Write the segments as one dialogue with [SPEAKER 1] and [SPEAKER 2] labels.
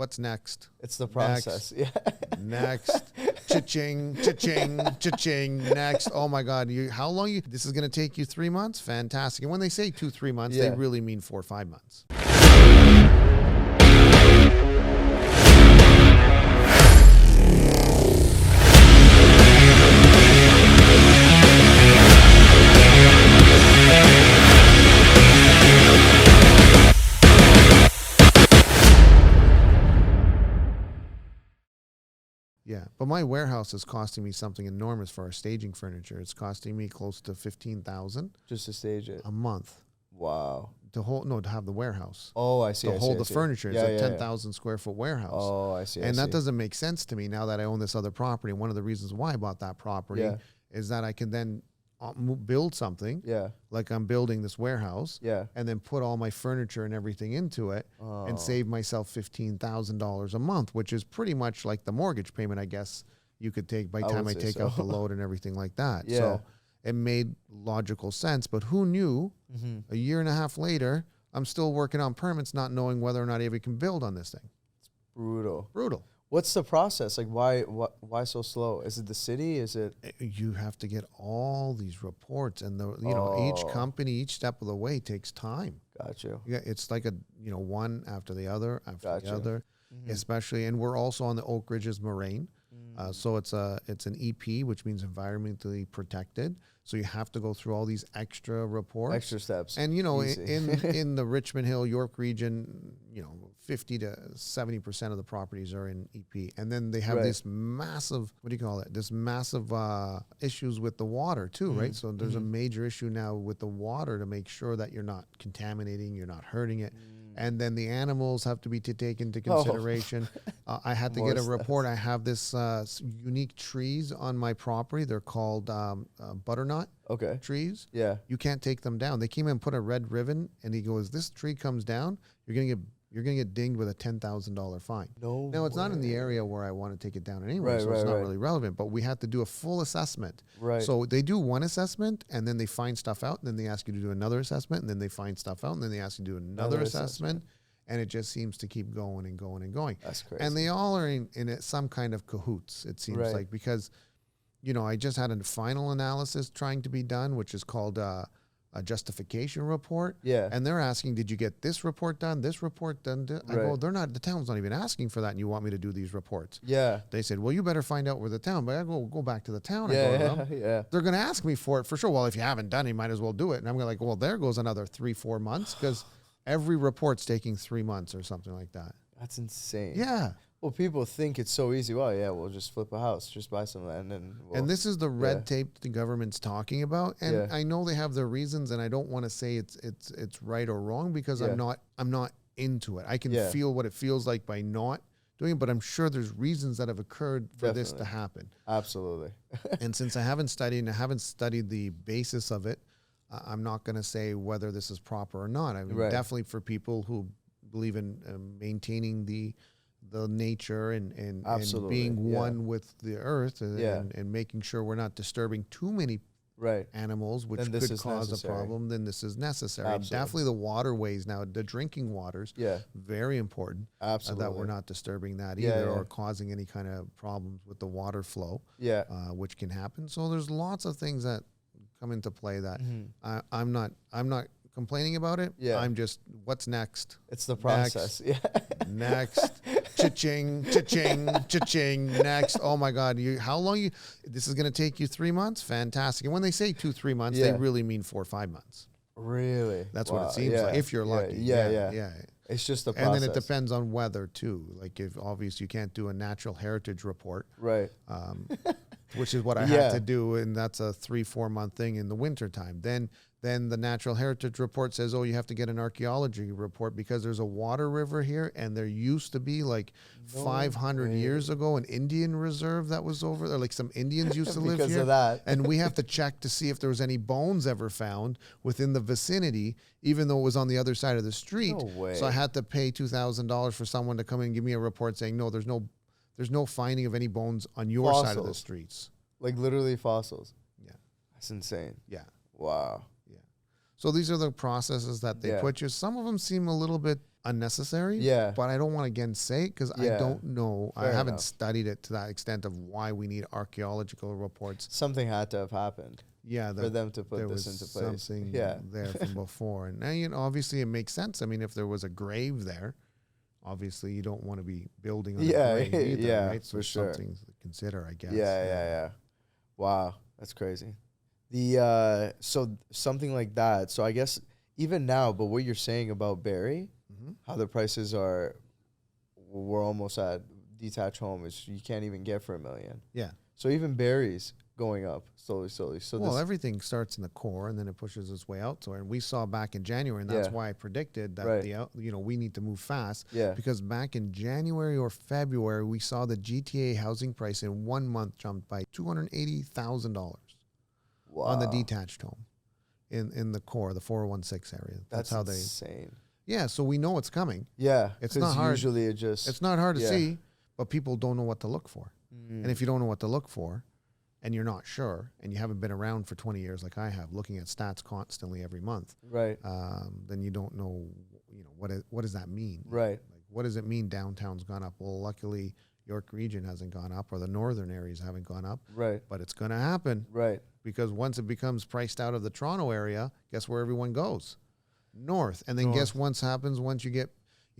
[SPEAKER 1] what's next?
[SPEAKER 2] It's the process.
[SPEAKER 1] Next. Cha-ching, cha-ching, cha-ching. Next. Oh my God. How long this is going to take you 3 months? Fantastic. And when they say 2-3 months, they really mean 4 or 5 months. Yeah, but my warehouse is costing me something enormous for our staging furniture. It's costing me close to $15,000
[SPEAKER 2] just to stage it
[SPEAKER 1] a month.
[SPEAKER 2] Wow.
[SPEAKER 1] To have the warehouse.
[SPEAKER 2] Oh, I see.
[SPEAKER 1] To hold the furniture. It's a 10,000 square foot warehouse.
[SPEAKER 2] Oh, I see.
[SPEAKER 1] And that doesn't make sense to me now that I own this other property. One of the reasons why I bought that property is that I can then build something like I'm building this warehouse and then put all my furniture and everything into it and save myself $15,000 a month, which is pretty much like the mortgage payment, I guess you could take by the time I take out the load and everything like that. So it made logical sense, but who knew a year and a half later, I'm still working on permits, not knowing whether or not I even can build on this thing.
[SPEAKER 2] It's brutal.
[SPEAKER 1] Brutal.
[SPEAKER 2] What's the process? Like, why so slow? Is it the city? Is it?
[SPEAKER 1] You have to get all these reports, and each company, each step of the way takes time.
[SPEAKER 2] Got you.
[SPEAKER 1] Yeah, it's like one after the other after the other, especially, and we're also on the Oak Ridges Moraine, so it's an EP, which means environmentally protected. So you have to go through all these extra reports,
[SPEAKER 2] extra steps,
[SPEAKER 1] and in the Richmond Hill, York region, 50 to 70% of the properties are in EP, and then they have this massive, this massive issues with the water too, right? So there's a major issue now with the water to make sure that you're not contaminating, you're not hurting it. And then the animals have to be taken into consideration. I had to get a report. I have this unique trees on my property. They're called butternut trees. Yeah. You can't take them down. They came in and put a red ribbon, and he goes, this tree comes down, you're going to get dinged with a $10,000 fine. Now, it's not in the area where I want to take it down anyway, so it's not really relevant. But we had to do a full assessment. Right. So they do one assessment, and then they find stuff out, and then they ask you to do another assessment, and then they find stuff out, and then they ask you to do another assessment. And it just seems to keep going and going and going. That's crazy. And they all are in some kind of cahoots, it seems like, because, I just had a final analysis trying to be done, which is called a justification report. Yeah. And they're asking, did you get this report done, this report done? I go, the town's not even asking for that, and you want me to do these reports. Yeah. They said, well, you better find out where the town, but I go back to the town. They're going to ask me for it for sure. Well, if you haven't done it, you might as well do it. And I'm like, well, there goes another 3-4 months, because every report's taking 3 months or something like that.
[SPEAKER 2] That's insane.
[SPEAKER 1] Yeah.
[SPEAKER 2] Well, people think it's so easy. Well, yeah, we'll just flip a house, just buy some land,
[SPEAKER 1] and this is the red tape the government's talking about. And I know they have their reasons, and I don't want to say it's right or wrong, because I'm not into it. I can feel what it feels like by not doing it, but I'm sure there's reasons that have occurred for this to happen.
[SPEAKER 2] Absolutely.
[SPEAKER 1] And since I haven't studied the basis of it, I'm not going to say whether this is proper or not. I mean, definitely for people who believe in maintaining the nature and being one with the earth and making sure we're not disturbing too many animals, which could cause a problem, then this is necessary. Definitely the waterways now, the drinking waters, very important. Absolutely. That we're not disturbing that either or causing any kind of problems with the water flow, which can happen. So there's lots of things that come into play that I'm not complaining about it. Yeah. I'm just, what's next?
[SPEAKER 2] It's the process.
[SPEAKER 1] Next. Cha-ching, cha-ching, cha-ching. Next. Oh my God. How long this is going to take you 3 months? Fantastic. And when they say 2-3 months, they really mean 4 or 5 months.
[SPEAKER 2] Really?
[SPEAKER 1] That's what it seems like, if you're lucky.
[SPEAKER 2] Yeah. It's just the process.
[SPEAKER 1] And then it depends on weather too. Like, if obviously you can't do a natural heritage report. Right. Which is what I had to do, and that's a 3-4 month thing in the wintertime. Then the natural heritage report says, oh, you have to get an archaeology report because there's a water river here, and there used to be 500 years ago an Indian reserve that was over there. Like, some Indians used to live here. Because of that. And we have to check to see if there was any bones ever found within the vicinity, even though it was on the other side of the street. No way. So I had to pay $2,000 for someone to come in and give me a report saying, no, there's no finding of any bones on your side of the streets.
[SPEAKER 2] Like, literally fossils. Yeah. That's insane.
[SPEAKER 1] Yeah.
[SPEAKER 2] Wow.
[SPEAKER 1] So these are the processes that they put you. Some of them seem a little bit unnecessary.
[SPEAKER 2] Yeah.
[SPEAKER 1] But I don't want to again say it because I don't know.
[SPEAKER 2] Fair
[SPEAKER 1] I haven't
[SPEAKER 2] enough.
[SPEAKER 1] studied it to that extent of why we need archaeological reports.
[SPEAKER 2] Something had to have happened.
[SPEAKER 1] Yeah,
[SPEAKER 2] for them to put this into place.
[SPEAKER 1] Something there from before, and now, obviously it makes sense. I mean, if there was a grave there, obviously you don't want to be building on a grave either, right? So
[SPEAKER 2] for sure.
[SPEAKER 1] Something to consider, I guess.
[SPEAKER 2] Yeah. Wow, that's crazy. The so something like that. So I guess even now, but what you're saying about Barrie, how the prices we're almost at detached home is you can't even get for $1 million.
[SPEAKER 1] Yeah.
[SPEAKER 2] So even Barrie's going up slowly. So
[SPEAKER 1] everything starts in the core and then it pushes its way out. So, and we saw back in January, and that's why I predicted that we need to move fast.
[SPEAKER 2] Yeah.
[SPEAKER 1] Because back in January or February, we saw the GTA housing price in 1 month jumped by $280,000 on the detached home in the core, the 4016 area. That's how they.
[SPEAKER 2] Insane.
[SPEAKER 1] Yeah. So we know it's coming.
[SPEAKER 2] Yeah.
[SPEAKER 1] It's not hard.
[SPEAKER 2] Usually
[SPEAKER 1] it's not hard to see, but people don't know what to look for. And if you don't know what to look for, and you're not sure, and you haven't been around for 20 years like I have, looking at stats constantly every month,
[SPEAKER 2] right?
[SPEAKER 1] Then you don't know, what does that mean?
[SPEAKER 2] Right.
[SPEAKER 1] Like, what does it mean downtown's gone up? Well, luckily, York Region hasn't gone up, or the northern areas haven't gone up.
[SPEAKER 2] Right.
[SPEAKER 1] But it's going to happen.
[SPEAKER 2] Right.
[SPEAKER 1] Because once it becomes priced out of the Toronto area, guess where everyone goes? North. And then guess once you get,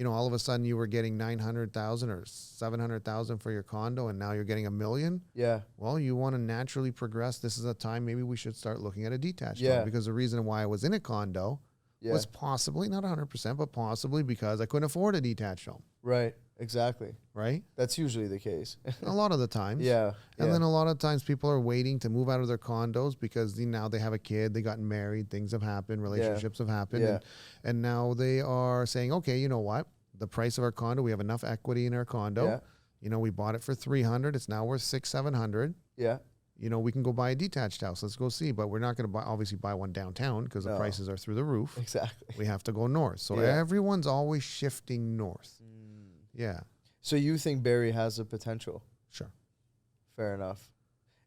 [SPEAKER 1] all of a sudden you were getting 900,000 or 700,000 for your condo, and now you're getting $1 million.
[SPEAKER 2] Yeah.
[SPEAKER 1] Well, you want to naturally progress. This is a time maybe we should start looking at a detached home, because the reason why I was in a condo was possibly not 100%, but possibly because I couldn't afford a detached home.
[SPEAKER 2] Right. Exactly.
[SPEAKER 1] Right.
[SPEAKER 2] That's usually the case.
[SPEAKER 1] A lot of the times.
[SPEAKER 2] Yeah.
[SPEAKER 1] And then a lot of times people are waiting to move out of their condos because now they have a kid, they got married, things have happened, relationships have happened. And now they are saying, okay, you know what? The price of our condo, we have enough equity in our condo. Yeah. We bought it for $300. It's now worth $600-700.
[SPEAKER 2] Yeah.
[SPEAKER 1] We can go buy a detached house. Let's go see. But we're not going to obviously buy one downtown because the prices are through the roof.
[SPEAKER 2] Exactly.
[SPEAKER 1] We have to go north. So everyone's always shifting north. Yeah.
[SPEAKER 2] So you think Barrie has the potential?
[SPEAKER 1] Sure.
[SPEAKER 2] Fair enough.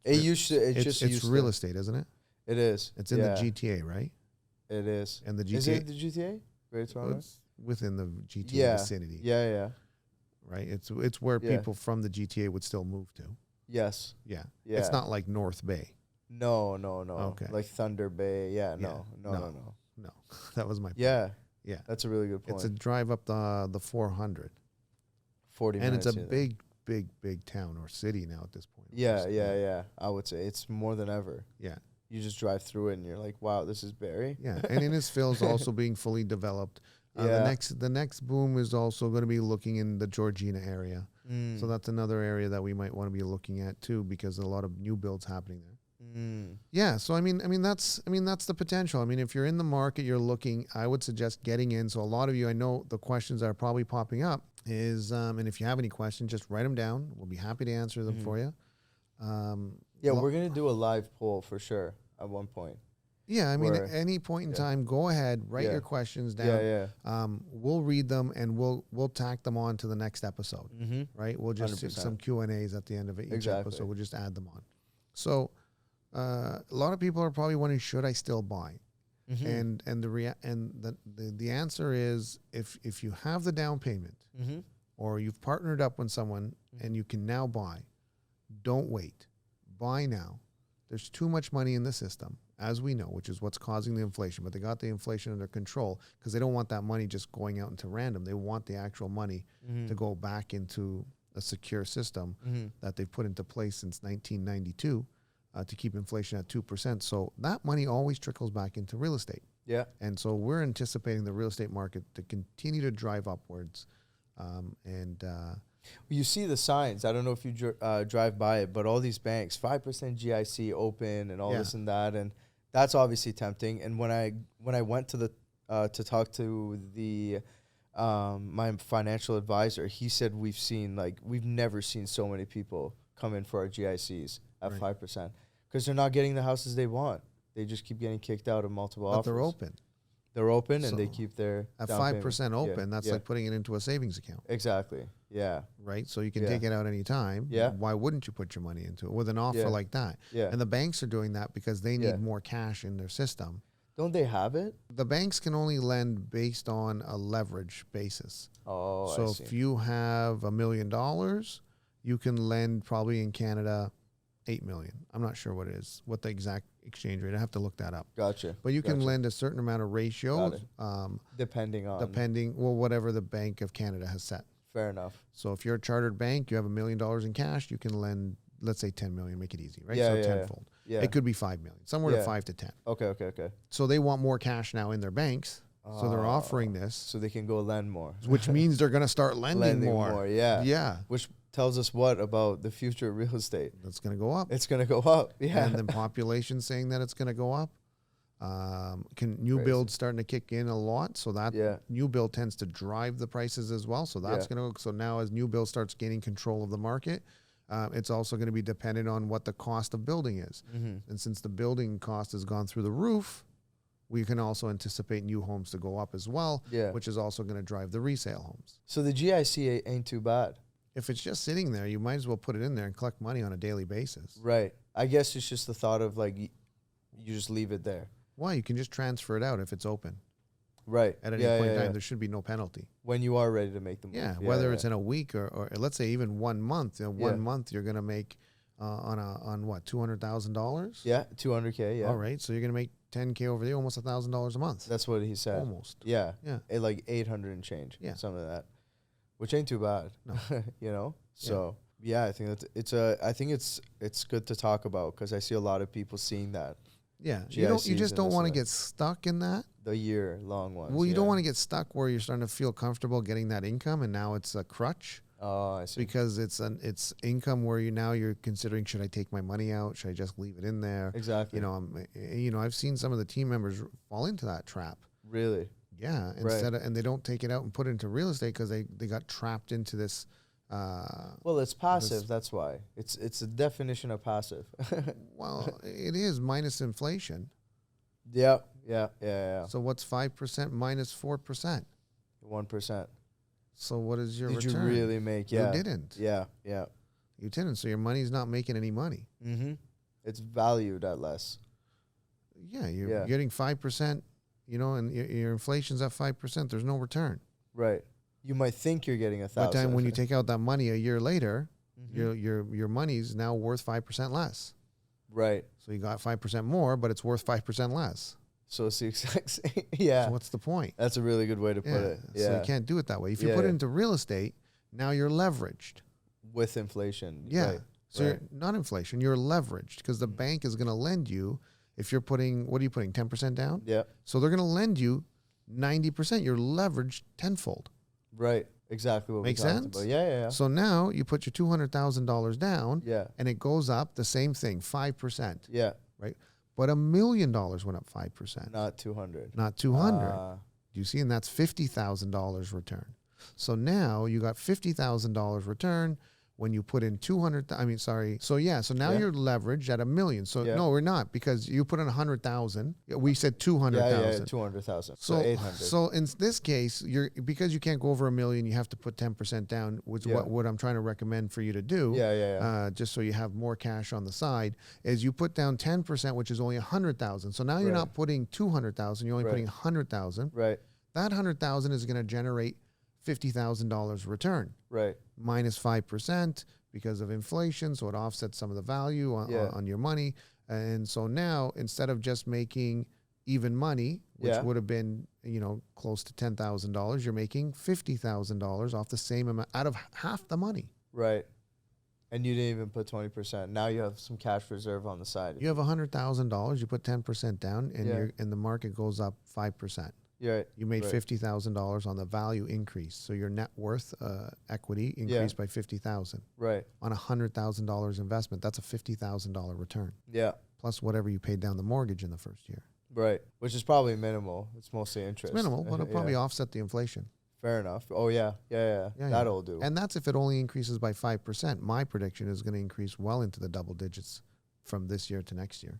[SPEAKER 2] It's
[SPEAKER 1] real estate, isn't it?
[SPEAKER 2] It is.
[SPEAKER 1] It's in the GTA, right?
[SPEAKER 2] It is.
[SPEAKER 1] And the GTA.
[SPEAKER 2] Is it the GTA? Greater Toronto?
[SPEAKER 1] It's within the GTA vicinity.
[SPEAKER 2] Yeah.
[SPEAKER 1] Right? It's where people from the GTA would still move to.
[SPEAKER 2] Yes.
[SPEAKER 1] Yeah. It's not like North Bay.
[SPEAKER 2] No.
[SPEAKER 1] Okay.
[SPEAKER 2] Like Thunder Bay. Yeah. No.
[SPEAKER 1] That was my point.
[SPEAKER 2] Yeah.
[SPEAKER 1] Yeah.
[SPEAKER 2] That's a really good point.
[SPEAKER 1] It's a drive up the 400.
[SPEAKER 2] 40
[SPEAKER 1] and
[SPEAKER 2] minutes.
[SPEAKER 1] And it's a big town or city now at this point.
[SPEAKER 2] Yeah. I would say it's more than ever.
[SPEAKER 1] Yeah.
[SPEAKER 2] You just drive through it and you're like, wow, this is Barrie.
[SPEAKER 1] Yeah. And Innisfil is also being fully developed. The next boom is also going to be looking in the Georgina area. So that's another area that we might want to be looking at too, because a lot of new builds happening there. Yeah, so I mean that's the potential. I mean, if you're in the market, you're looking, I would suggest getting in. So a lot of you, I know the questions that are probably popping up is, and if you have any questions, just write them down. We'll be happy to answer them for you.
[SPEAKER 2] We're gonna do a live poll for sure at one point.
[SPEAKER 1] Yeah, I mean, at any point in time, go ahead, write your questions down. We'll read them and we'll tack them on to the next episode. Right? We'll just do some Q&As at the end of each episode. We'll just add them on. So a lot of people are probably wondering, should I still buy? And the answer is, if you have the down payment or you've partnered up with someone and you can now buy, don't wait. Buy now. There's too much money in the system, as we know, which is what's causing the inflation. But they got the inflation under control because they don't want that money just going out into random. They want the actual money to go back into a secure system that they've put into place since 1992 to keep inflation at 2%. So that money always trickles back into real estate.
[SPEAKER 2] Yeah.
[SPEAKER 1] And so we're anticipating the real estate market to continue to drive upwards.
[SPEAKER 2] You see the signs. I don't know if you drive by it, but all these banks, 5% GIC open and all this and that, and that's obviously tempting. And when I went to to talk to the my financial advisor, he said we've never seen so many people come in for our GICs at 5% because they're not getting the houses they want. They just keep getting kicked out of multiple offers.
[SPEAKER 1] But they're open.
[SPEAKER 2] They're open and they keep their
[SPEAKER 1] at 5% open. That's like putting it into a savings account.
[SPEAKER 2] Exactly. Yeah.
[SPEAKER 1] Right. So you can take it out any time.
[SPEAKER 2] Yeah.
[SPEAKER 1] Why wouldn't you put your money into it with an offer like that?
[SPEAKER 2] Yeah.
[SPEAKER 1] And the banks are doing that because they need more cash in their system.
[SPEAKER 2] Don't they have it?
[SPEAKER 1] The banks can only lend based on a leverage basis.
[SPEAKER 2] Oh,
[SPEAKER 1] so
[SPEAKER 2] I see.
[SPEAKER 1] if you have $1 million, you can lend probably in Canada 8 million. I'm not sure what it is, what the exact exchange rate. I have to look that up.
[SPEAKER 2] Gotcha.
[SPEAKER 1] But you can lend a certain amount of ratio,
[SPEAKER 2] depending on
[SPEAKER 1] whatever the Bank of Canada has set.
[SPEAKER 2] Fair enough.
[SPEAKER 1] So if you're a chartered bank, you have $1 million in cash, you can lend, let's say 10 million, make it easy, right?
[SPEAKER 2] Yeah,
[SPEAKER 1] so
[SPEAKER 2] yeah,
[SPEAKER 1] tenfold.
[SPEAKER 2] Yeah.
[SPEAKER 1] It could be 5 million, somewhere to 5 to 10.
[SPEAKER 2] Okay.
[SPEAKER 1] So they want more cash now in their banks. So they're offering this.
[SPEAKER 2] So they can go lend more.
[SPEAKER 1] Which means they're going to start lending more.
[SPEAKER 2] Yeah.
[SPEAKER 1] Yeah.
[SPEAKER 2] Which tells us what about the future of real estate?
[SPEAKER 1] That's going to go up.
[SPEAKER 2] It's going to go up. Yeah.
[SPEAKER 1] And then population saying that it's going to go up. New builds starting to kick in a lot. So that new build tends to drive the prices as well. So that's going to, so now as new build starts gaining control of the market, it's also going to be dependent on what the cost of building is. And since the building cost has gone through the roof, we can also anticipate new homes to go up as well, which is also going to drive the resale homes.
[SPEAKER 2] So the GIC ain't too bad.
[SPEAKER 1] If it's just sitting there, you might as well put it in there and collect money on a daily basis.
[SPEAKER 2] Right. I guess it's just the thought of like, you just leave it there.
[SPEAKER 1] Why? You can just transfer it out if it's open.
[SPEAKER 2] Right.
[SPEAKER 1] At any point in time, there should be no penalty.
[SPEAKER 2] When you are ready to make the move.
[SPEAKER 1] Yeah, whether it's in a week or let's say even 1 month. You know, 1 month you're going to make on what, $200,000?
[SPEAKER 2] Yeah, 200K. Yeah.
[SPEAKER 1] All right, so you're going to make 10K over there, almost $1,000 a month.
[SPEAKER 2] That's what he said.
[SPEAKER 1] Almost.
[SPEAKER 2] Yeah. Like 800 and change.
[SPEAKER 1] Yeah.
[SPEAKER 2] Something like that, which ain't too bad.
[SPEAKER 1] No.
[SPEAKER 2] You know. So I think I think it's good to talk about because I see a lot of people seeing that.
[SPEAKER 1] Yeah, you just don't want to get stuck in that.
[SPEAKER 2] The year-long ones.
[SPEAKER 1] Well, you don't want to get stuck where you're starting to feel comfortable getting that income, and now it's a crutch.
[SPEAKER 2] Oh, I see.
[SPEAKER 1] Because it's income where you're considering, should I take my money out? Should I just leave it in there?
[SPEAKER 2] Exactly.
[SPEAKER 1] I've seen some of the team members fall into that trap.
[SPEAKER 2] Really?
[SPEAKER 1] Yeah. And they don't take it out and put it into real estate because they got trapped into this.
[SPEAKER 2] Well, it's passive. That's why it's a definition of passive.
[SPEAKER 1] Well, it is minus inflation.
[SPEAKER 2] Yeah.
[SPEAKER 1] So what's 5% minus 4%?
[SPEAKER 2] 1%.
[SPEAKER 1] So what is your return?
[SPEAKER 2] Did you really make? Yeah.
[SPEAKER 1] You didn't.
[SPEAKER 2] Yeah.
[SPEAKER 1] You didn't. So your money's not making any money.
[SPEAKER 2] Mm-hmm. It's valued at less.
[SPEAKER 1] Yeah, you're getting 5%. And your inflation's at 5%. There's no return.
[SPEAKER 2] Right. You might think you're getting 1,000.
[SPEAKER 1] By the time when you take out that money a year later, your money's now worth 5% less.
[SPEAKER 2] Right.
[SPEAKER 1] So you got 5% more, but it's worth 5% less.
[SPEAKER 2] So it's the exact same. Yeah.
[SPEAKER 1] So what's the point?
[SPEAKER 2] That's a really good way to put it. Yeah.
[SPEAKER 1] So you can't do it that way. If you put it into real estate, now you're leveraged.
[SPEAKER 2] With inflation.
[SPEAKER 1] Yeah.
[SPEAKER 2] Right.
[SPEAKER 1] So you're not inflation, you're leveraged because the bank is going to lend you, if you're putting, what are you putting, 10% down?
[SPEAKER 2] Yeah.
[SPEAKER 1] So they're going to lend you 90%. You're leveraged tenfold.
[SPEAKER 2] Right. Exactly what
[SPEAKER 1] Makes
[SPEAKER 2] we talked
[SPEAKER 1] sense?
[SPEAKER 2] about. Yeah.
[SPEAKER 1] So now you put your $200,000 down.
[SPEAKER 2] Yeah.
[SPEAKER 1] And it goes up the same thing, 5%.
[SPEAKER 2] Yeah.
[SPEAKER 1] Right. But $1 million went up 5%.
[SPEAKER 2] Not 200.
[SPEAKER 1] Not 200. Do you see? And that's $50,000 return. So now you got $50,000 return when you put in 200. So now you're leveraged at $1 million. So no, we're not, because you put in 100,000. We said 200,000.
[SPEAKER 2] Yeah, 200,000.
[SPEAKER 1] So
[SPEAKER 2] 800.
[SPEAKER 1] So in this case, because you can't go over $1 million, you have to put 10% down, which is what I'm trying to recommend for you to do.
[SPEAKER 2] Yeah.
[SPEAKER 1] Just so you have more cash on the side, is you put down 10%, which is only 100,000. So now you're not putting 200,000. You're only putting 100,000.
[SPEAKER 2] Right.
[SPEAKER 1] That 100,000 is going to generate $50,000 return.
[SPEAKER 2] Right.
[SPEAKER 1] Minus 5% because of inflation, so it offsets some of the value on your money. And so now, instead of just making even money, which would have been close to $10,000, you're making $50,000 off the same amount, out of half the money.
[SPEAKER 2] Right. And you didn't even put 20%. Now you have some cash reserve on the side.
[SPEAKER 1] You have $100,000. You put 10% down, and the market goes up 5%.
[SPEAKER 2] Yeah,
[SPEAKER 1] you made $50,000 on the value increase. So your net worth equity increased by $50,000.
[SPEAKER 2] Right.
[SPEAKER 1] On $100,000 investment, that's a $50,000 return.
[SPEAKER 2] Yeah.
[SPEAKER 1] Plus whatever you paid down the mortgage in the first year.
[SPEAKER 2] Right. Which is probably minimal. It's mostly interest.
[SPEAKER 1] It's minimal, but it'll probably offset the inflation.
[SPEAKER 2] Fair enough. Oh, yeah. That'll do.
[SPEAKER 1] And that's if it only increases by 5%. My prediction is going to increase well into the double digits from this year to next year.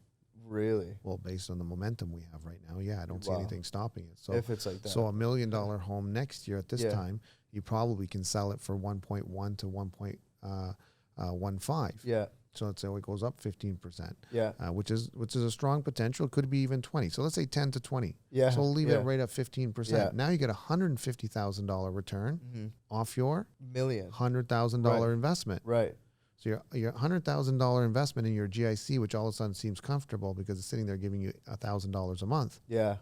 [SPEAKER 2] Really?
[SPEAKER 1] Well, based on the momentum we have right now, I don't see anything stopping it. So
[SPEAKER 2] if it's like that.
[SPEAKER 1] So $1 million home next year at this time, you probably can sell it for 1.1 to 1.15.
[SPEAKER 2] Yeah.
[SPEAKER 1] So let's say it goes up 15%.
[SPEAKER 2] Yeah.
[SPEAKER 1] Which is a strong potential. Could be even 20. So let's say 10 to 20.
[SPEAKER 2] Yeah.
[SPEAKER 1] So we'll leave it right at 15%.
[SPEAKER 2] Yeah.
[SPEAKER 1] Now you get $150,000 return off your $100,000 investment.
[SPEAKER 2] Right.
[SPEAKER 1] So your $100,000 investment in your GIC, which all of a sudden seems comfortable because it's sitting there giving you $1,000 a month.
[SPEAKER 2] Yeah.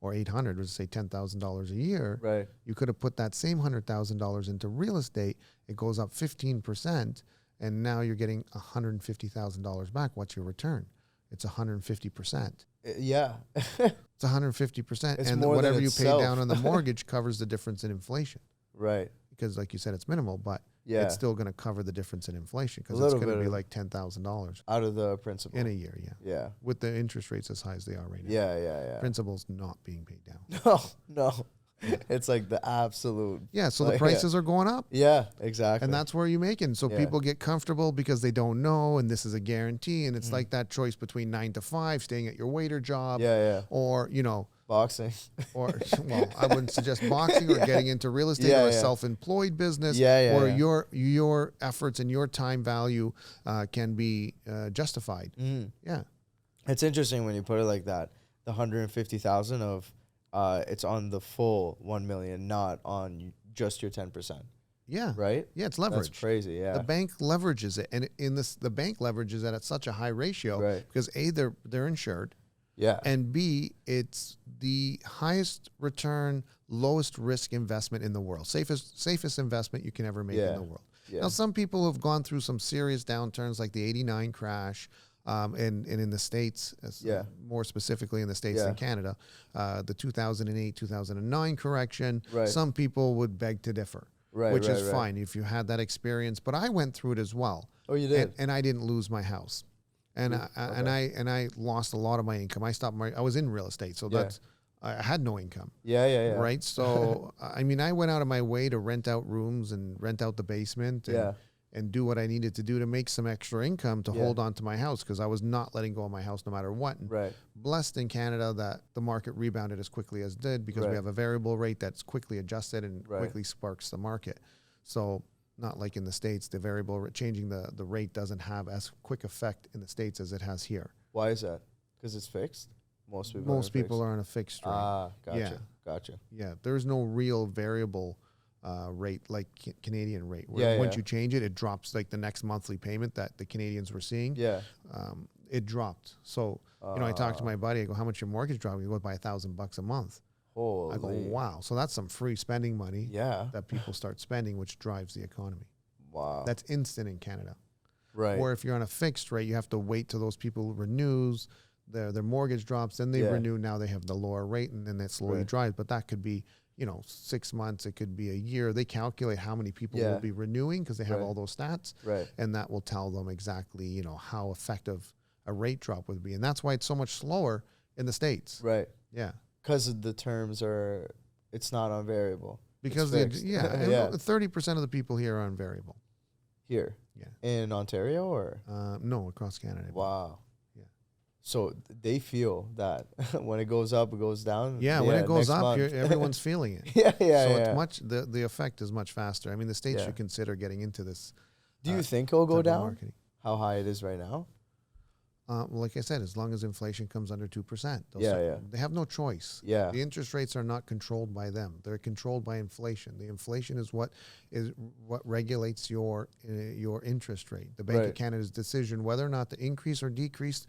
[SPEAKER 1] Or $800, let's say $10,000 a year.
[SPEAKER 2] Right.
[SPEAKER 1] You could have put that same $100,000 into real estate. It goes up 15%, and now you're getting $150,000 back. What's your return? It's 150%.
[SPEAKER 2] Yeah.
[SPEAKER 1] It's 150%,
[SPEAKER 2] It's
[SPEAKER 1] and
[SPEAKER 2] more
[SPEAKER 1] whatever
[SPEAKER 2] than
[SPEAKER 1] you pay
[SPEAKER 2] itself.
[SPEAKER 1] down on the mortgage covers the difference in inflation.
[SPEAKER 2] Right.
[SPEAKER 1] Because, like you said, it's minimal, but
[SPEAKER 2] Yeah.
[SPEAKER 1] it's still going to cover the difference in inflation because
[SPEAKER 2] A
[SPEAKER 1] it's
[SPEAKER 2] little
[SPEAKER 1] going to
[SPEAKER 2] bit
[SPEAKER 1] be
[SPEAKER 2] of-
[SPEAKER 1] like $10,000
[SPEAKER 2] Out of the principal.
[SPEAKER 1] in a year. Yeah.
[SPEAKER 2] Yeah.
[SPEAKER 1] With the interest rates as high as they are right now.
[SPEAKER 2] Yeah.
[SPEAKER 1] Principal's not being paid down.
[SPEAKER 2] No. It's like the absolute.
[SPEAKER 1] Yeah. So
[SPEAKER 2] Like,
[SPEAKER 1] the prices are going up.
[SPEAKER 2] Yeah, exactly.
[SPEAKER 1] And that's where you make it. And so
[SPEAKER 2] Yeah.
[SPEAKER 1] people get comfortable because they don't know, and this is a guarantee. And it's like that choice between 9 to 5, staying at your waiter job,
[SPEAKER 2] Yeah.
[SPEAKER 1] or,
[SPEAKER 2] Boxing.
[SPEAKER 1] or, well, I wouldn't suggest boxing or getting into real estate or a self-employed business where your efforts and your time value can be justified. Yeah.
[SPEAKER 2] It's interesting when you put it like that. The 150,000 of it's on the full 1 million, not on just your 10%.
[SPEAKER 1] Yeah.
[SPEAKER 2] Right?
[SPEAKER 1] Yeah, it's leverage.
[SPEAKER 2] That's crazy. Yeah.
[SPEAKER 1] The bank leverages it, and the bank leverages it at such a high ratio because A, they're insured.
[SPEAKER 2] Yeah.
[SPEAKER 1] And B, it's the highest return, lowest risk investment in the world. Safest investment you can ever make in the world.
[SPEAKER 2] Yeah.
[SPEAKER 1] Now, some people have gone through some serious downturns like the 89 crash, and in the States, more specifically in the States than Canada, the 2008, 2009 correction.
[SPEAKER 2] Right.
[SPEAKER 1] Some people would beg to differ, which is fine if you had that experience. But I went through it as well.
[SPEAKER 2] Oh, you did?
[SPEAKER 1] And I didn't lose my house. And I lost a lot of my income. I was in real estate, so I had no income.
[SPEAKER 2] Yeah.
[SPEAKER 1] Right. So I mean, I went out of my way to rent out rooms and rent out the basement and do what I needed to do to make some extra income to hold on to my house because I was not letting go of my house no matter what. And blessed in Canada that the market rebounded as quickly as it did because we have a variable rate that's quickly adjusted and quickly sparks the market. So not like in the States, the variable changing the rate doesn't have as quick effect in the States as it has here.
[SPEAKER 2] Why is that? Because it's fixed? Most
[SPEAKER 1] people are on a fixed rate.
[SPEAKER 2] Gotcha.
[SPEAKER 1] Yeah, there's no real variable rate like Canadian rate. Where once you change it, it drops like the next monthly payment that the Canadians were seeing.
[SPEAKER 2] Yeah.
[SPEAKER 1] It dropped. So, I talked to my buddy, I go, how much your mortgage dropped? He goes, by $1,000 a month.
[SPEAKER 2] Holy.
[SPEAKER 1] I go, wow. So that's some free spending money
[SPEAKER 2] Yeah.
[SPEAKER 1] that people start spending, which drives the economy.
[SPEAKER 2] Wow.
[SPEAKER 1] That's instant in Canada.
[SPEAKER 2] Right.
[SPEAKER 1] Or if you're on a fixed rate, you have to wait till those people renews, their mortgage drops, then they renew. Now they have the lower rate, and then that slowly drives. But that could be, 6 months. It could be a year. They calculate how many people will be renewing because they have all those stats.
[SPEAKER 2] Right.
[SPEAKER 1] And that will tell them exactly, how effective a rate drop would be. And that's why it's so much slower in the States.
[SPEAKER 2] Right.
[SPEAKER 1] Yeah.
[SPEAKER 2] Because the terms it's not on variable.
[SPEAKER 1] Because 30% of the people here are on variable.
[SPEAKER 2] Here?
[SPEAKER 1] Yeah.
[SPEAKER 2] In Ontario or?
[SPEAKER 1] No, across Canada.
[SPEAKER 2] Wow.
[SPEAKER 1] Yeah.
[SPEAKER 2] So they feel that when it goes up, it goes down.
[SPEAKER 1] Yeah, when it goes up, everyone's feeling it.
[SPEAKER 2] Yeah.
[SPEAKER 1] So it's much, the effect is much faster. I mean, the States should consider getting into this.
[SPEAKER 2] Do you think it'll go down?
[SPEAKER 1] Marketing.
[SPEAKER 2] How high it is right now?
[SPEAKER 1] Well, like I said, as long as inflation comes under 2%, they have no choice.
[SPEAKER 2] Yeah.
[SPEAKER 1] The interest rates are not controlled by them; they're controlled by inflation. The inflation is what regulates your interest rate. The Bank of Canada's decision whether or not to increase or decrease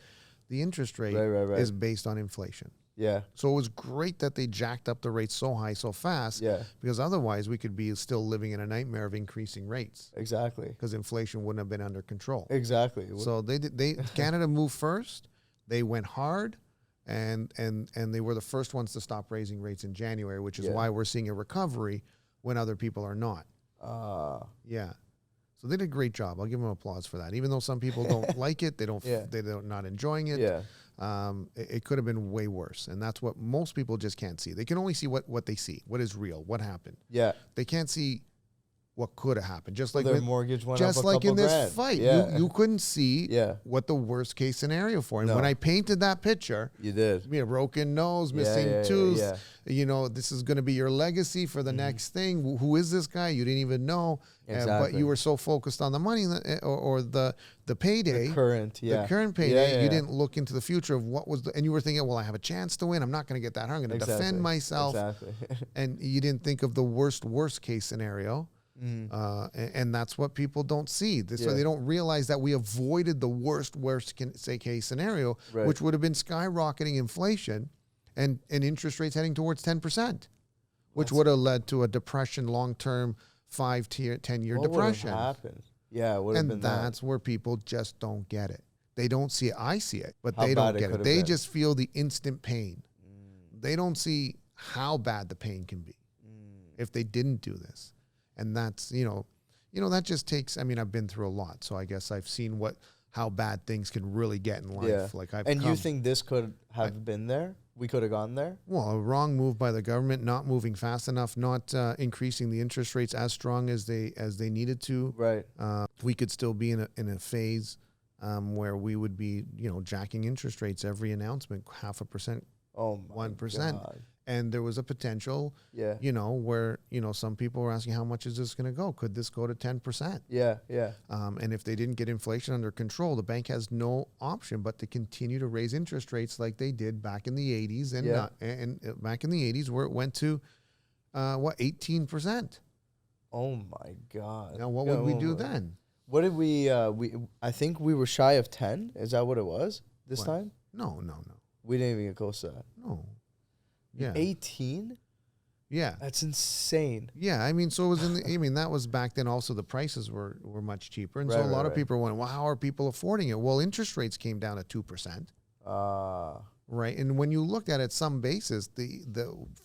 [SPEAKER 1] the interest rate is based on inflation.
[SPEAKER 2] Yeah.
[SPEAKER 1] So it was great that they jacked up the rates so high so fast.
[SPEAKER 2] Yeah.
[SPEAKER 1] Because otherwise we could be still living in a nightmare of increasing rates.
[SPEAKER 2] Exactly.
[SPEAKER 1] Because inflation wouldn't have been under control.
[SPEAKER 2] Exactly.
[SPEAKER 1] So Canada moved first. They went hard, and they were the first ones to stop raising rates in January, which is why we're seeing a recovery when other people are not. Yeah. So they did a great job. I'll give them applause for that. Even though some people don't like it, they're not enjoying it.
[SPEAKER 2] Yeah.
[SPEAKER 1] It could have been way worse, and that's what most people just can't see. They can only see what they see, what is real, what happened.
[SPEAKER 2] Yeah.
[SPEAKER 1] They can't see what could have happened. Just like
[SPEAKER 2] their mortgage went
[SPEAKER 1] just
[SPEAKER 2] up a
[SPEAKER 1] like in
[SPEAKER 2] couple
[SPEAKER 1] this
[SPEAKER 2] grand.
[SPEAKER 1] fight,
[SPEAKER 2] Yeah.
[SPEAKER 1] you couldn't see
[SPEAKER 2] Yeah.
[SPEAKER 1] what the worst case scenario for. And
[SPEAKER 2] No.
[SPEAKER 1] when I painted that picture,
[SPEAKER 2] You did.
[SPEAKER 1] a broken nose, missing tooth, you know, this is going to be your legacy for the next thing. Who is this guy? You didn't even know, but you were so focused on the money or the payday,
[SPEAKER 2] The current
[SPEAKER 1] payday. You didn't look into the future of what was, and you were thinking, well, I have a chance to win. I'm not going to get that hurt. I'm going to defend myself.
[SPEAKER 2] Exactly.
[SPEAKER 1] And you didn't think of the worst case scenario. And that's what people don't see. So they don't realize that we avoided the worst case scenario, which would have been skyrocketing inflation and interest rates heading towards 10%, which would have led to a depression, long-term 10-year depression.
[SPEAKER 2] Happened? Yeah, it would have been
[SPEAKER 1] and that's where people just don't get it. They don't see it. I see it, but
[SPEAKER 2] How
[SPEAKER 1] they don't get it. They
[SPEAKER 2] been.
[SPEAKER 1] just feel the instant pain. They don't see how bad the pain can be if they didn't do this. And that's, you know, that just takes, I mean, I've been through a lot, so I guess I've seen how bad things can really get in life.
[SPEAKER 2] Yeah.
[SPEAKER 1] Like
[SPEAKER 2] you think this could have been there? We could have gone there?
[SPEAKER 1] Well, a wrong move by the government, not moving fast enough, not increasing the interest rates as strong as they needed to.
[SPEAKER 2] Right.
[SPEAKER 1] We could still be in a phase where we would be, jacking interest rates every announcement, 0.5%, 1%. And there was a potential, where, some people were asking, how much is this going to go? Could this go to 10%?
[SPEAKER 2] Yeah.
[SPEAKER 1] And if they didn't get inflation under control, the bank has no option but to continue to raise interest rates like they did back in the 80s and back in the 80s where it went to, 18%.
[SPEAKER 2] Oh my God.
[SPEAKER 1] Now, what would we do then?
[SPEAKER 2] What did I think we were shy of 10. Is that what it was this time?
[SPEAKER 1] No.
[SPEAKER 2] We didn't even get close to that.
[SPEAKER 1] No. Yeah.
[SPEAKER 2] 18?
[SPEAKER 1] Yeah.
[SPEAKER 2] That's insane.
[SPEAKER 1] Yeah. I mean, so it was that was back then also the prices were much cheaper. And so a lot of people were wondering, well, how are people affording it? Well, interest rates came down to 2%. Right. And when you looked at it, some basis,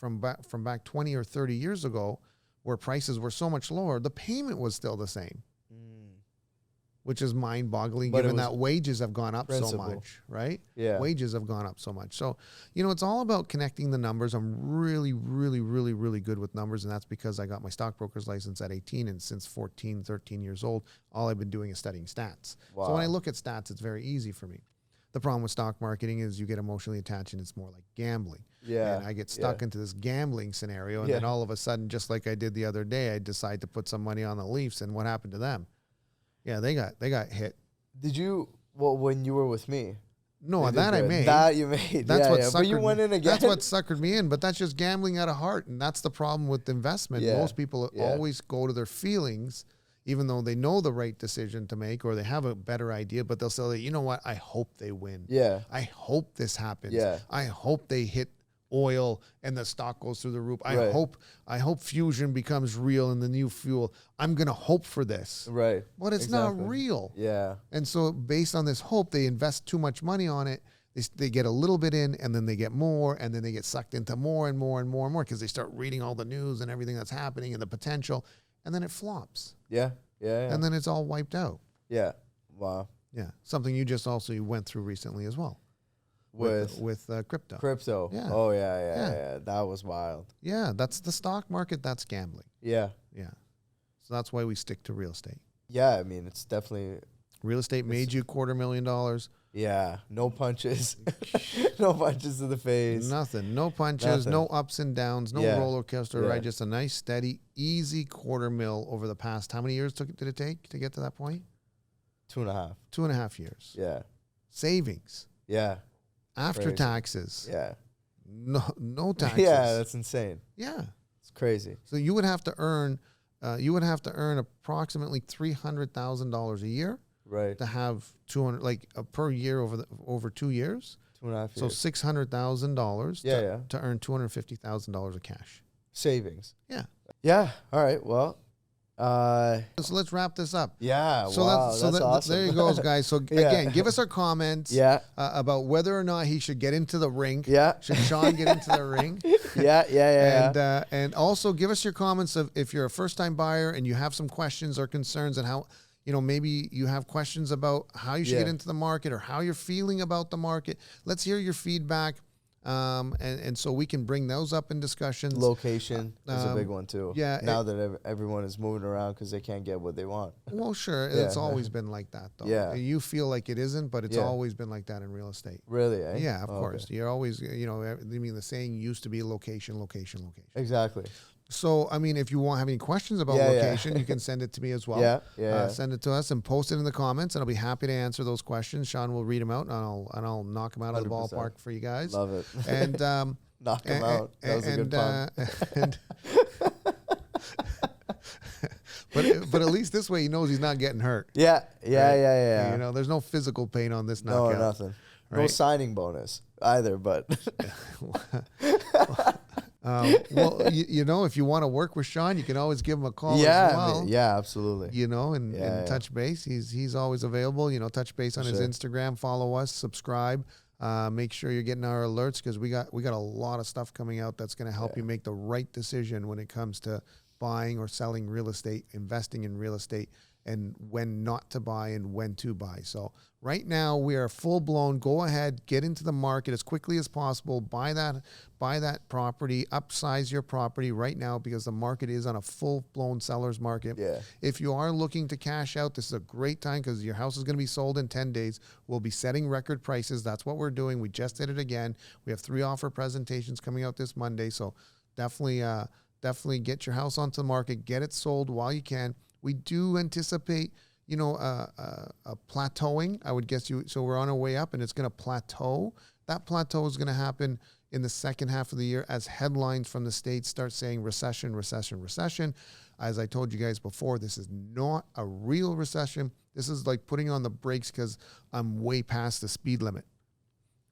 [SPEAKER 1] from back 20 or 30 years ago, where prices were so much lower, the payment was still the same. Which is mind-boggling, given that wages have gone up so much, right?
[SPEAKER 2] Yeah.
[SPEAKER 1] Wages have gone up so much. So, it's all about connecting the numbers. I'm really, really, really, really good with numbers, and that's because I got my stockbroker's license at 18, and since 14, 13 years old, all I've been doing is studying stats. Wow. So when I look at stats, it's very easy for me. The problem with stock marketing is you get emotionally attached, and it's more like gambling.
[SPEAKER 2] Yeah.
[SPEAKER 1] And I get stuck into this gambling scenario, and then all of a sudden, just like I did the other day, I decide to put some money on the Leafs, and what happened to them? Yeah, they got hit.
[SPEAKER 2] Did you? Well, when you were with me.
[SPEAKER 1] No, that I made.
[SPEAKER 2] That you made.
[SPEAKER 1] That's what
[SPEAKER 2] suckered but you went in again.
[SPEAKER 1] That's what suckered me in. But that's just gambling out of heart, and that's the problem with investment.
[SPEAKER 2] Yeah.
[SPEAKER 1] Most people always go to their feelings, even though they know the right decision to make or they have a better idea. But they'll say, you know what? I hope they win.
[SPEAKER 2] Yeah.
[SPEAKER 1] I hope this happens.
[SPEAKER 2] Yeah.
[SPEAKER 1] I hope they hit oil and the stock goes through the roof. I hope fusion becomes real in the new fuel. I'm going to hope for this.
[SPEAKER 2] Right.
[SPEAKER 1] But it's not real.
[SPEAKER 2] Yeah.
[SPEAKER 1] And so based on this hope, they invest too much money on it. They get a little bit in and then they get more and then they get sucked into more and more and more and more because they start reading all the news and everything that's happening and the potential, and then it flops.
[SPEAKER 2] Yeah. And
[SPEAKER 1] then it's all wiped out.
[SPEAKER 2] Yeah. Wow.
[SPEAKER 1] Yeah. Something you went through recently as well. With crypto.
[SPEAKER 2] Yeah. Oh, yeah. That was wild.
[SPEAKER 1] Yeah, that's the stock market. That's gambling.
[SPEAKER 2] Yeah.
[SPEAKER 1] So that's why we stick to real estate.
[SPEAKER 2] Yeah, I mean, it's definitely...
[SPEAKER 1] Real estate made you $250,000.
[SPEAKER 2] Yeah, no punches. No punches to the face.
[SPEAKER 1] Nothing. No punches, no ups and downs, no roller coaster ride. Just a nice, steady, easy $250,000 over the past... How many years did it take to get to that point?
[SPEAKER 2] 2.5.
[SPEAKER 1] 2.5 years.
[SPEAKER 2] Yeah.
[SPEAKER 1] Savings.
[SPEAKER 2] Yeah.
[SPEAKER 1] After taxes.
[SPEAKER 2] Yeah.
[SPEAKER 1] No taxes.
[SPEAKER 2] Yeah, that's insane.
[SPEAKER 1] Yeah.
[SPEAKER 2] It's crazy.
[SPEAKER 1] So you would have to earn approximately $300,000 a year.
[SPEAKER 2] Right.
[SPEAKER 1] To have 200 per year over 2 years.
[SPEAKER 2] 2.5
[SPEAKER 1] So
[SPEAKER 2] years.
[SPEAKER 1] $600,000 to earn $250,000 of cash.
[SPEAKER 2] Savings.
[SPEAKER 1] Yeah.
[SPEAKER 2] Yeah. All right. Well,
[SPEAKER 1] so let's wrap this up.
[SPEAKER 2] Yeah.
[SPEAKER 1] So
[SPEAKER 2] that's awesome.
[SPEAKER 1] There you go, guys. So again, give us our comments.
[SPEAKER 2] Yeah.
[SPEAKER 1] About whether or not he should get into the ring.
[SPEAKER 2] Yeah.
[SPEAKER 1] Should Shawn get into the ring?
[SPEAKER 2] Yeah.
[SPEAKER 1] And also give us your comments of if you're a first-time buyer and you have some questions or concerns and how, maybe you have questions about how you should get into the market or how you're feeling about the market. Let's hear your feedback. And so we can bring those up in discussions.
[SPEAKER 2] Location is a big one too.
[SPEAKER 1] Yeah.
[SPEAKER 2] Now that everyone is moving around because they can't get what they want.
[SPEAKER 1] Well, sure. It's always been like that, though.
[SPEAKER 2] Yeah.
[SPEAKER 1] You feel like it isn't, but it's always been like that in real estate.
[SPEAKER 2] Really? Eh?
[SPEAKER 1] Yeah, of course. Okay. You're always, I mean, the saying used to be location, location, location.
[SPEAKER 2] Exactly.
[SPEAKER 1] So, I mean, if you have any questions about location, you can send it to me as well. Send it to us and post it in the comments, and I'll be happy to answer those questions. Sean will read them out, and I'll knock them out of the ballpark for you guys.
[SPEAKER 2] Love it.
[SPEAKER 1] And
[SPEAKER 2] knock them out. That was a good pun.
[SPEAKER 1] But at least this way he knows he's not getting hurt.
[SPEAKER 2] Yeah.
[SPEAKER 1] There's no physical pain on this
[SPEAKER 2] knockout.
[SPEAKER 1] No,
[SPEAKER 2] nothing. Right? No signing bonus either, but...
[SPEAKER 1] well, if you want to work with Shawn, you can always give him a call as well.
[SPEAKER 2] Yeah, absolutely.
[SPEAKER 1] And touch base. He's always available. Touch base on his Instagram. Follow us. Subscribe. Make sure you're getting our alerts because we got a lot of stuff coming out that's going to help you make the right decision when it comes to buying or selling real estate, investing in real estate, and when not to buy and when to buy. So right now we are full blown. Go ahead, get into the market as quickly as possible. Buy that property, upsize your property right now because the market is on a full blown seller's market.
[SPEAKER 2] Yeah.
[SPEAKER 1] If you are looking to cash out, this is a great time because your house is going to be sold in 10 days. We'll be setting record prices. That's what we're doing. We just did it again. We have 3 offer presentations coming out this Monday. So definitely get your house onto the market, get it sold while you can. We do anticipate, a plateauing. I would guess so we're on our way up and it's going to plateau. That plateau is going to happen in the second half of the year as headlines from the States start saying recession, recession, recession. As I told you guys before, this is not a real recession. This is like putting on the brakes because I'm way past the speed limit.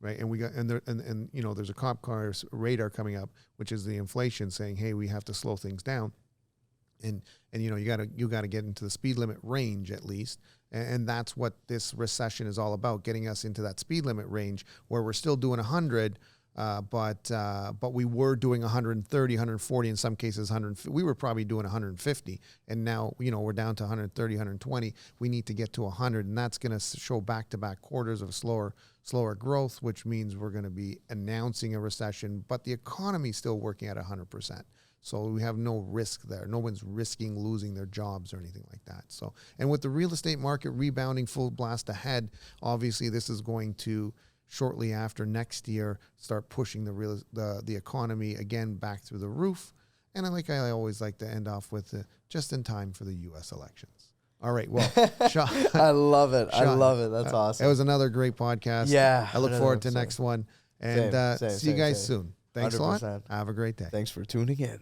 [SPEAKER 1] Right. And there's a cop car radar coming up, which is the inflation saying, hey, we have to slow things down. And you got to get into the speed limit range at least. And that's what this recession is all about, getting us into that speed limit range where we're still doing 100, but we were doing 130, 140, in some cases 100. We were probably doing 150, and now we're down to 130, 120. We need to get to 100, and that's going to show back-to-back quarters of slower growth, which means we're going to be announcing a recession. But the economy is still working at 100%. So we have no risk there. No one's risking losing their jobs or anything like that. So, and with the real estate market rebounding full blast ahead, obviously this is going to shortly after next year start pushing the economy again back through the roof. And I always like to end off with just in time for the U.S. elections. All right. Well, Shawn,
[SPEAKER 2] I love it. Shawn, I love it. That's awesome.
[SPEAKER 1] It was another great podcast.
[SPEAKER 2] Yeah.
[SPEAKER 1] I look forward to the next one. And see you guys soon. Thanks 100%. A lot. Have a great day.
[SPEAKER 2] Thanks for tuning in.